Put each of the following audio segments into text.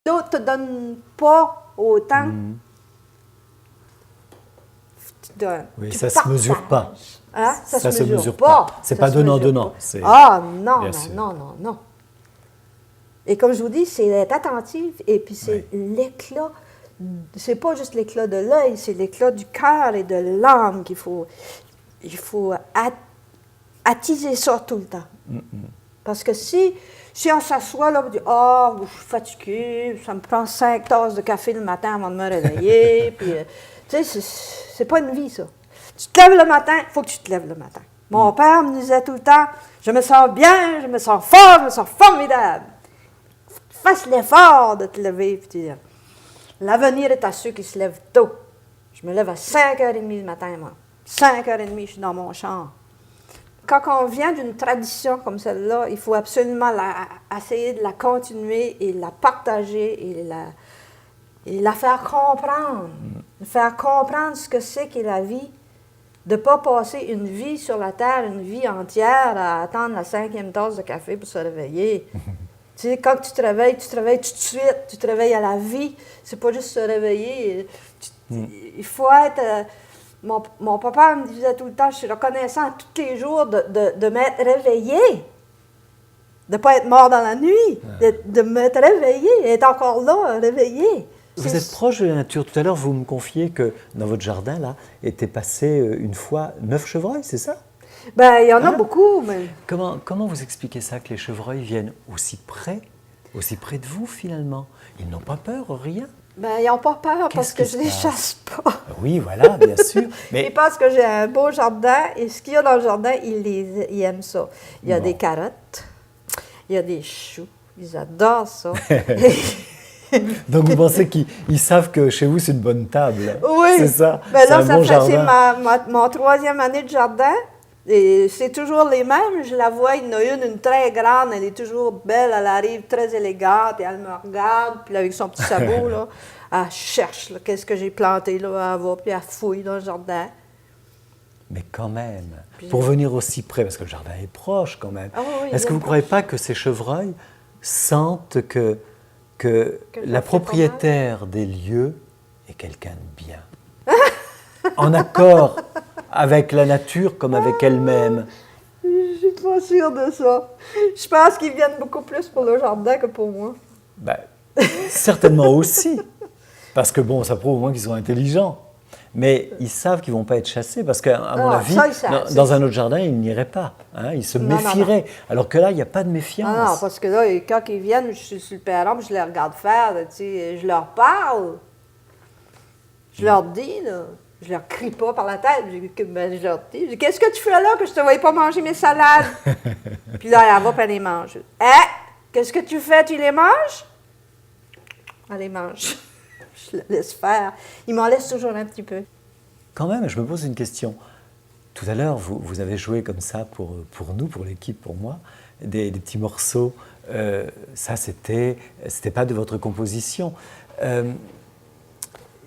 L'autre ne te donne pas autant. Tu donnes. Oui, tu ça ne se mesure pas. partages. Hein? Ça se mesure pas. pas. C'est Ça pas se mesure donnant-donnant. pas. C'est- Ah non, Bien non, sûr. non, non, non. Et comme je vous dis, c'est être attentive et puis c'est Oui. l'éclat. C'est pas juste l'éclat de l'œil, c'est l'éclat du cœur et de l'âme qu'il faut. Il faut attiser ça tout le temps. Parce que si on s'assoit là, on dit ah, je suis fatiguée, ça me prend 5 tasses de café le matin avant de me réveiller, puis tu sais, c'est pas une vie ça. Tu te lèves le matin, il faut que tu te lèves le matin. Mon père me disait tout le temps, je me sens bien, je me sens fort, je me sens formidable. Fasse l'effort de te lever, puis tu dis, l'avenir est à ceux qui se lèvent tôt. Je me lève à 5h30 le matin, moi. 5h30, je suis dans mon champ. Quand on vient d'une tradition comme celle-là, il faut absolument essayer de la continuer et la partager et la faire comprendre. Faire comprendre ce que c'est qu'est la vie. De ne pas passer une vie sur la terre, une vie entière à attendre la 5e tasse de café pour se réveiller. Tu sais, quand tu te réveilles tout de suite, tu te réveilles à la vie. C'est pas juste se réveiller. Il faut être... Mon papa me disait tout le temps, je suis reconnaissant tous les jours de m'être réveillé. De ne pas être mort dans la nuit. De m'être réveillé, être encore là, réveillé. Vous êtes proche de la nature. Tout à l'heure, vous me confiez que dans votre jardin, là, étaient passés une fois 9 chevreuils, c'est ça? Ben, il y en a beaucoup, mais... Comment vous expliquez ça, que les chevreuils viennent aussi près de vous, finalement? Ils n'ont pas peur, rien? Ben, ils n'ont pas peur parce que Qu'est-ce je qui les se chasse pas. Oui, voilà, bien sûr. Ils pensent que j'ai un beau jardin et ce qu'il y a dans le jardin, ils aiment ça. Il y a des carottes, il y a des choux, ils adorent ça. Donc vous pensez qu'ils savent que chez vous, c'est une bonne table? Oui. C'est ça? Ben c'est là, un bon c'est jardin. mon 3e année de jardin. Et c'est toujours les mêmes. Je la vois, il y en a une très grande, elle est toujours belle, elle arrive très élégante et elle me regarde, puis avec son petit sabot, là, elle cherche qu'est-ce que j'ai planté, là, elle va, puis elle fouille dans le jardin. Mais quand même, pour venir aussi près, parce que le jardin est proche quand même, Ah oui, est-ce que vous ne croyez pas que ces chevreuils sentent que la propriétaire des lieux est quelqu'un de bien, en accord avec la nature comme avec elle-même? Je suis pas sûre de ça. Je pense qu'ils viennent beaucoup plus pour le jardin que pour moi. Ben, certainement aussi, parce que bon, ça prouve au moins qu'ils sont intelligents. Mais ils savent qu'ils ne vont pas être chassés, parce qu'à mon avis, dans un autre jardin, ils n'iraient pas. Hein, ils se méfieraient. Alors que là, il n'y a pas de méfiance. Non, parce que là, quand ils viennent, je suis sur le perron, je les regarde faire, tu sais, je leur parle. Je leur dis, là. Je leur crie pas par la tête. Je leur dis, qu'est-ce que tu fais là que je te voyais pas manger mes salades? Puis là, elle va, puis elle les mange. Hein? Qu'est-ce que tu fais? Tu les manges? Elle les mange. Je la laisse faire. Ils m'en laissent toujours un petit peu. Quand même, je me pose une question. Tout à l'heure, vous avez joué comme ça pour nous, pour l'équipe, pour moi, des petits morceaux. Ça, c'était pas de votre composition.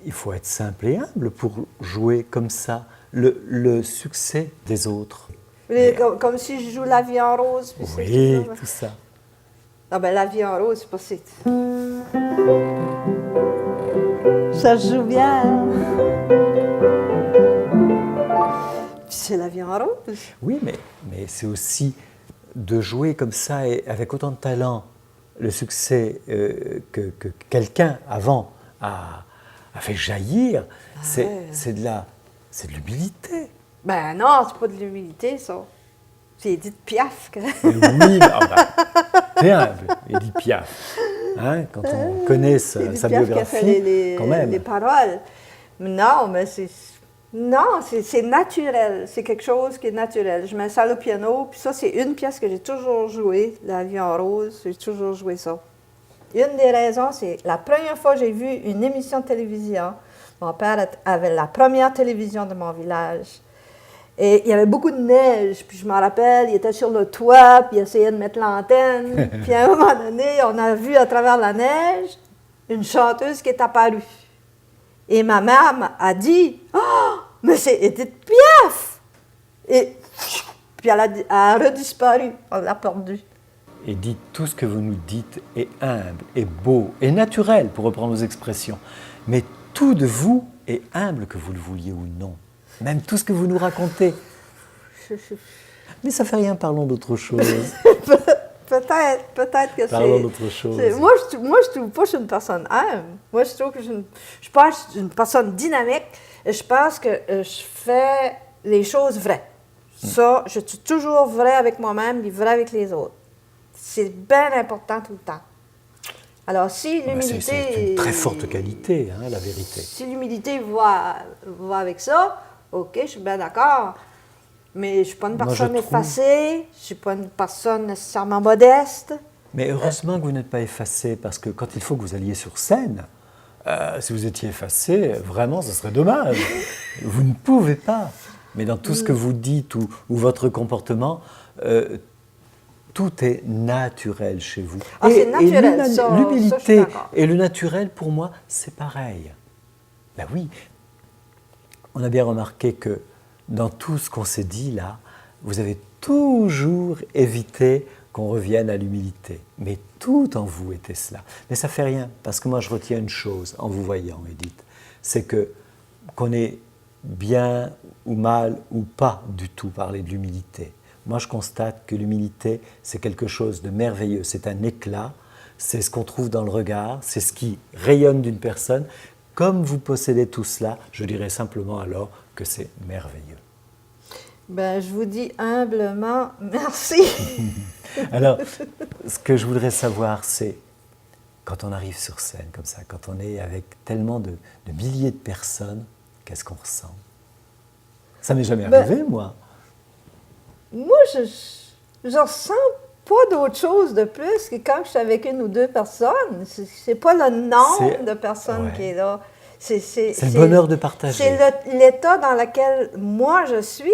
Il faut être simple et humble pour jouer comme ça le succès des autres. Comme si je joue La vie en rose. Puis oui, tout ça. Ah ben La vie en rose, c'est pas si... Ça se joue bien. Puis c'est La vie en rose. Oui, mais c'est aussi de jouer comme ça et avec autant de talent le succès que quelqu'un avant a fait jaillir. C'est de l'humilité. Ben non, c'est pas de l'humilité, ça. C'est Édith Piaf. Oui, t'es humble, Édith Piaf. Hein, quand on connaît sa biographie, qui a fait quand même. les paroles. Non, mais c'est naturel. C'est quelque chose qui est naturel. Je m'installe au piano, puis ça, c'est une pièce que j'ai toujours jouée, La vie en rose. J'ai toujours joué ça. Une des raisons, c'est la première fois que j'ai vu une émission de télévision. Mon père avait la première télévision de mon village. Et il y avait beaucoup de neige. Puis je me rappelle, il était sur le toit, puis il essayait de mettre l'antenne. Puis à un moment donné, on a vu à travers la neige une chanteuse qui est apparue. Et ma mère a dit « Oh, mais c'est Édith Piaf! » Et puis elle a redisparu, on l'a perdue. et dites tout ce que vous nous dites est humble, est beau, est naturel, pour reprendre vos expressions. Mais tout de vous est humble, que vous le vouliez ou non. Même tout ce que vous nous racontez. Mais ça fait rien, parlons d'autre chose. Peut-être que Parlons d'autre chose. Moi, je trouve pas que je suis une personne humble. Moi, je trouve que je pense que je suis une personne dynamique et je pense que je fais les choses vraies. Ça, je suis toujours vrai avec moi-même et vrai avec les autres. C'est bien important tout le temps. Alors, si l'humilité... C'est une très forte qualité, hein, la vérité. Si l'humilité va avec ça, OK, je suis bien d'accord. Mais je ne suis pas une personne effacée, je ne suis pas une personne nécessairement modeste. Mais heureusement que vous n'êtes pas effacé, parce que quand il faut que vous alliez sur scène, si vous étiez effacé, vraiment, ce serait dommage. Vous ne pouvez pas. Mais dans tout ce que vous dites ou votre comportement, tout est naturel chez vous. Ah, c'est naturel, ça, l'humilité et le naturel, pour moi, c'est pareil. Ben oui, on a bien remarqué que dans tout ce qu'on s'est dit là, vous avez toujours évité qu'on revienne à l'humilité. Mais tout en vous était cela. Mais ça ne fait rien, parce que moi je retiens une chose en vous voyant, Edith, c'est qu'on ait bien ou mal ou pas du tout parlé de l'humilité. Moi je constate que l'humilité, c'est quelque chose de merveilleux, c'est un éclat, c'est ce qu'on trouve dans le regard, c'est ce qui rayonne d'une personne. Comme vous possédez tout cela, je dirais simplement alors que c'est merveilleux. Ben, je vous dis humblement merci. Alors, ce que je voudrais savoir, c'est quand on arrive sur scène comme ça, quand on est avec tellement de milliers de personnes, qu'est-ce qu'on ressent? Ça m'est jamais arrivé, moi. Moi, je ressens pas d'autre chose de plus que quand je suis avec une ou deux personnes. C'est pas le nombre de personnes qui est là. C'est le bonheur de partager. C'est l'état dans lequel moi je suis.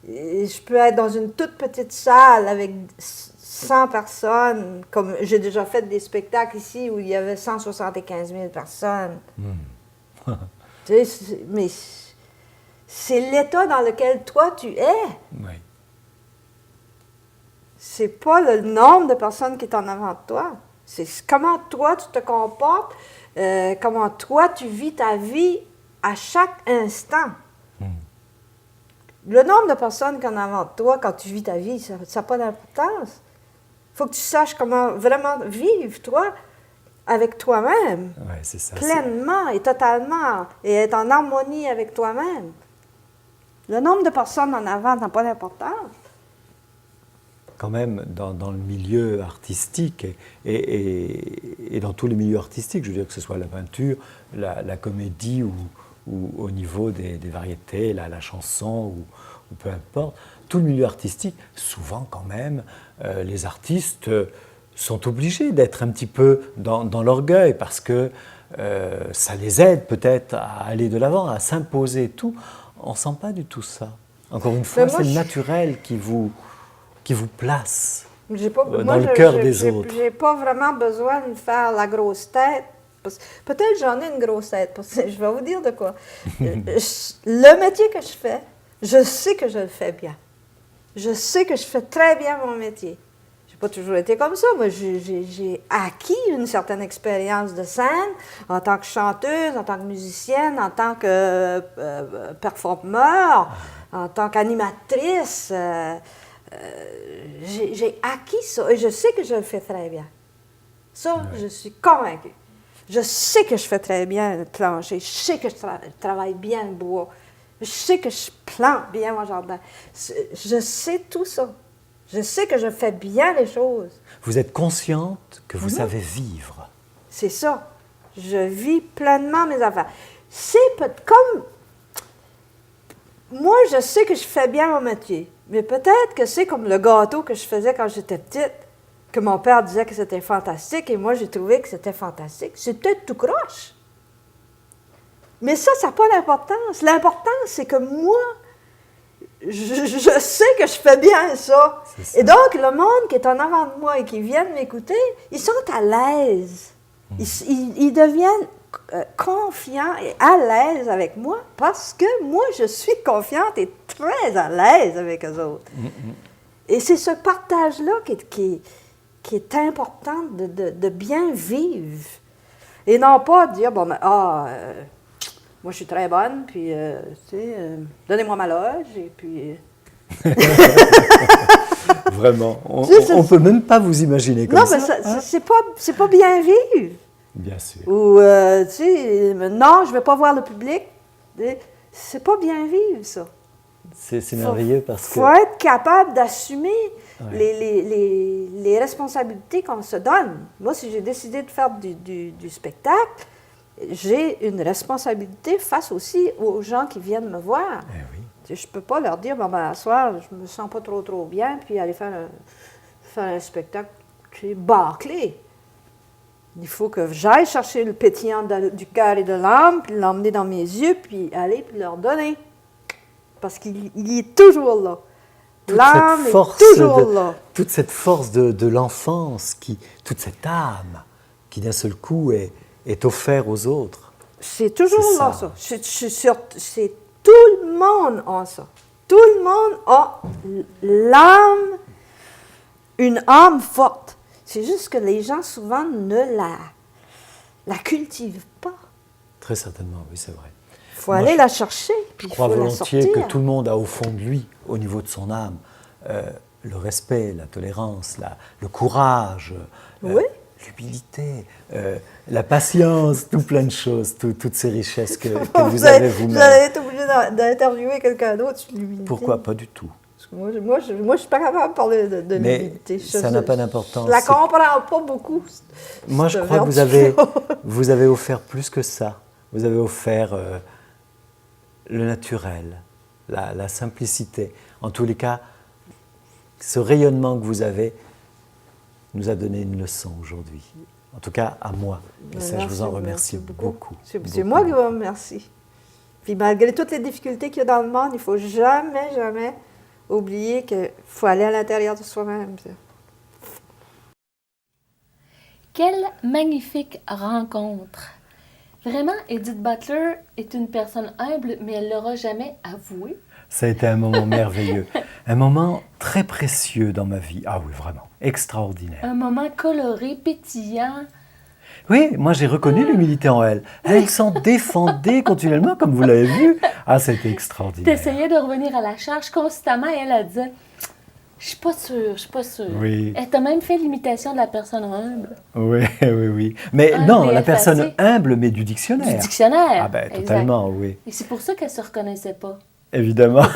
Et je peux être dans une toute petite salle avec 100 personnes, comme j'ai déjà fait des spectacles ici où il y avait 175 000 personnes. Tu sais, mais c'est l'état dans lequel toi tu es. Oui. C'est pas le nombre de personnes qui est en avant de toi. C'est comment toi tu te comportes, comment toi tu vis ta vie à chaque instant. Le nombre de personnes qui est en avant de toi quand tu vis ta vie, ça n'a pas d'importance. Il faut que tu saches comment vraiment vivre, toi, avec toi-même. Ouais, c'est ça. Pleinement et totalement. Et être en harmonie avec toi-même. Le nombre de personnes en avant n'a pas d'importance. Quand même, dans le milieu artistique et dans tous les milieux artistiques, je veux dire que ce soit la peinture, la comédie ou au niveau des variétés, la chanson ou peu importe, tout le milieu artistique, souvent quand même, les artistes sont obligés d'être un petit peu dans l'orgueil parce que ça les aide peut-être à aller de l'avant, à s'imposer et tout. On ne sent pas du tout ça. Encore une fois, c'est le naturel qui vous place dans le cœur des autres. Je n'ai pas vraiment besoin de faire la grosse tête. Peut-être j'en ai une grosse tête, parce que je vais vous dire de quoi. Le métier que je fais, je sais que je le fais bien. Je sais que je fais très bien mon métier. Je n'ai pas toujours été comme ça, mais j'ai acquis une certaine expérience de scène en tant que chanteuse, en tant que musicienne, en tant que performeur, en tant qu'animatrice. J'ai acquis ça et je sais que je le fais très bien. Ça, je suis convaincue. Je sais que je fais très bien le plancher, je sais que je travaille bien le bois, je sais que je plante bien mon jardin. Je sais tout ça. Je sais que je fais bien les choses. Vous êtes consciente que vous savez vivre. C'est ça. Je vis pleinement mes affaires. C'est comme... Moi, je sais que je fais bien mon métier, mais peut-être que c'est comme le gâteau que je faisais quand j'étais petite, que mon père disait que c'était fantastique, et moi, j'ai trouvé que c'était fantastique. C'est peut-être tout croche. Mais ça n'a pas d'importance. L'important, c'est que moi, je sais que je fais bien ça. Et donc, le monde qui est en avant de moi et qui vient m'écouter, ils sont à l'aise. Ils deviennent confiants et à l'aise avec moi parce que moi, je suis confiante et très à l'aise avec eux autres. Et c'est ce partage-là qui est importante de bien vivre. Et non pas de dire, bon, ben, moi je suis très bonne, puis, tu sais, donnez-moi ma loge, et puis... Vraiment, on ne peut même pas vous imaginer comme ça. Non, mais c'est pas bien vivre. Bien sûr. Ou, tu sais, non, je ne vais pas voir le public. C'est pas bien vivre, ça. C'est merveilleux parce que... Il faut être capable d'assumer Ouais. les responsabilités qu'on se donne. Moi, si j'ai décidé de faire du spectacle, j'ai une responsabilité face aussi aux gens qui viennent me voir. Eh oui. Tu sais, je ne peux pas leur dire, bon, ben, à soir, je me sens pas trop bien, puis aller faire un spectacle qui est bâclé. Il faut que j'aille chercher le pétillant du cœur et de l'âme, puis l'emmener dans mes yeux, puis aller, puis leur donner. Parce qu'il est toujours là. L'âme est toujours là. Toute cette force de l'enfance, toute cette âme qui d'un seul coup est offerte aux autres. C'est toujours C'est là, ça. ça. C'est tout le monde a ça. Tout le monde a l'âme, une âme forte. C'est juste que les gens, souvent, ne la cultivent pas. Très certainement, oui, c'est vrai. Il faut aller la chercher, puis Je il crois faut la volontiers sortir. que tout le monde a au fond de lui, au niveau de son âme, le respect, la tolérance, le courage, Oui. l'humilité, la patience, tout plein de choses, toutes ces richesses que vous avez Vous vous-même. allez être obligé d'interviewer quelqu'un d'autre sur l'humilité. Pourquoi pas du tout? Parce que moi, je ne suis pas capable de parler de Mais l'humilité. ça n'a pas d'importance. Je la C'est- comprends pas beaucoup. Moi, je cette crois que vous avez offert plus que ça. Vous avez offert le naturel, la simplicité. En tous les cas, ce rayonnement que vous avez nous a donné une leçon aujourd'hui. En tout cas, à moi. Et ça, je vous en remercie beaucoup. C'est moi qui vous remercie. Puis malgré toutes les difficultés qu'il y a dans le monde, il ne faut jamais, jamais oublier qu'il faut aller à l'intérieur de soi-même. Quelle magnifique rencontre! Vraiment, Edith Butler est une personne humble, mais elle ne l'aura jamais avoué. Ça a été un moment merveilleux, un moment très précieux dans ma vie. Ah oui, vraiment, extraordinaire. Un moment coloré, pétillant. Oui, moi j'ai reconnu l'humilité en elle. Elle s'en défendait continuellement, comme vous l'avez vu. Ah, c'était extraordinaire. T'essayais de revenir à la charge constamment et elle disait « Je suis pas sûre. » Oui. Elle t'a même fait l'imitation de la personne humble. Oui, oui, oui. Mais Humble non, et la personne effacée. humble, mais du dictionnaire. Du dictionnaire. Ah ben, Exact. totalement, oui. Et c'est pour ça qu'elle ne se reconnaissait pas. Évidemment.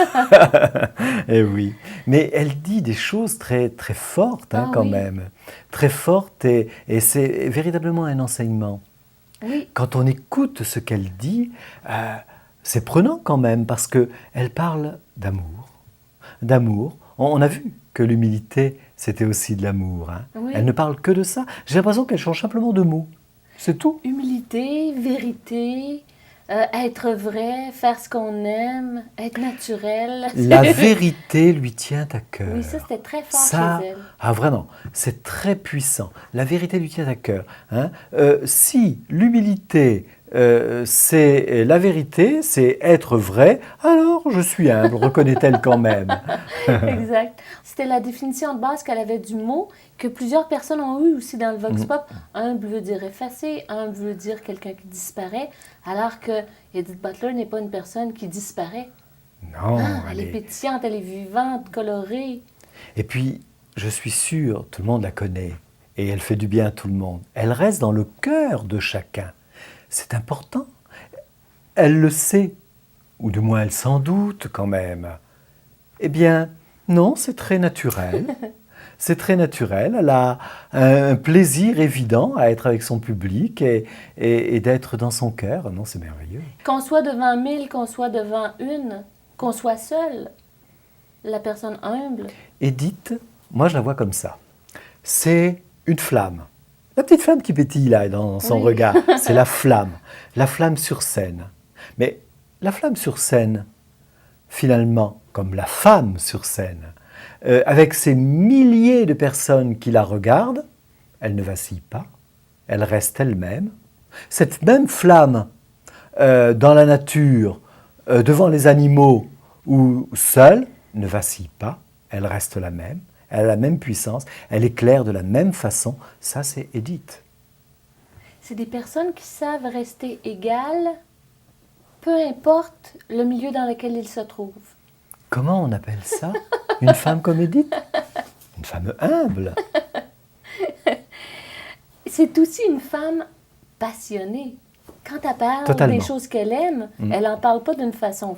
Et oui. Mais elle dit des choses très, très fortes, hein, Ah quand oui. même. Très fortes, et c'est véritablement un enseignement. Oui. Quand on écoute ce qu'elle dit, c'est prenant quand même, parce qu'elle parle d'amour. D'amour. On a vu que l'humilité, c'était aussi de l'amour. Hein. Oui. Elle ne parle que de ça. J'ai l'impression qu'elle change simplement de mots. C'est tout. Humilité, vérité, être vrai, faire ce qu'on aime, être naturel. La vérité lui tient à cœur. Oui, ça c'était très fort Ça, chez elle. ah vraiment, c'est très puissant. La vérité lui tient à cœur. Hein. Si l'humilité, c'est la vérité, c'est être vrai, alors je suis humble, reconnaît-elle quand même. Exact. C'était la définition de base qu'elle avait du mot que plusieurs personnes ont eu aussi dans le Vox Pop. Humble veut dire effacé, humble veut dire quelqu'un qui disparaît, alors que Edith Butler n'est pas une personne qui disparaît. Non, Elle est pétillante, elle est vivante, colorée. Et puis, je suis sûr, tout le monde la connaît, et elle fait du bien à tout le monde. Elle reste dans le cœur de chacun. C'est important. Elle le sait, ou du moins elle s'en doute quand même. Eh bien, non, c'est très naturel. C'est très naturel. Elle a un plaisir évident à être avec son public et d'être dans son cœur. Non, c'est merveilleux. Qu'on soit devant 1000, qu'on soit devant une, qu'on soit seul, la personne humble. Edith, moi je la vois comme ça. C'est une flamme. La petite flamme qui pétille là dans son Oui. regard, c'est la flamme sur scène. Mais la flamme sur scène, finalement, comme la femme sur scène, avec ces milliers de personnes qui la regardent, elle ne vacille pas, elle reste elle-même. Cette même flamme dans la nature, devant les animaux ou seule, ne vacille pas, elle reste la même, Elle a la même puissance, elle éclaire de la même façon. Ça, c'est Edith. C'est des personnes qui savent rester égales, peu importe le milieu dans lequel ils se trouvent. Comment on appelle ça? Une femme comme Edith? Une femme humble. C'est aussi une femme passionnée. Quand elle parle Totalement. des choses qu'elle aime, elle n'en parle pas d'une façon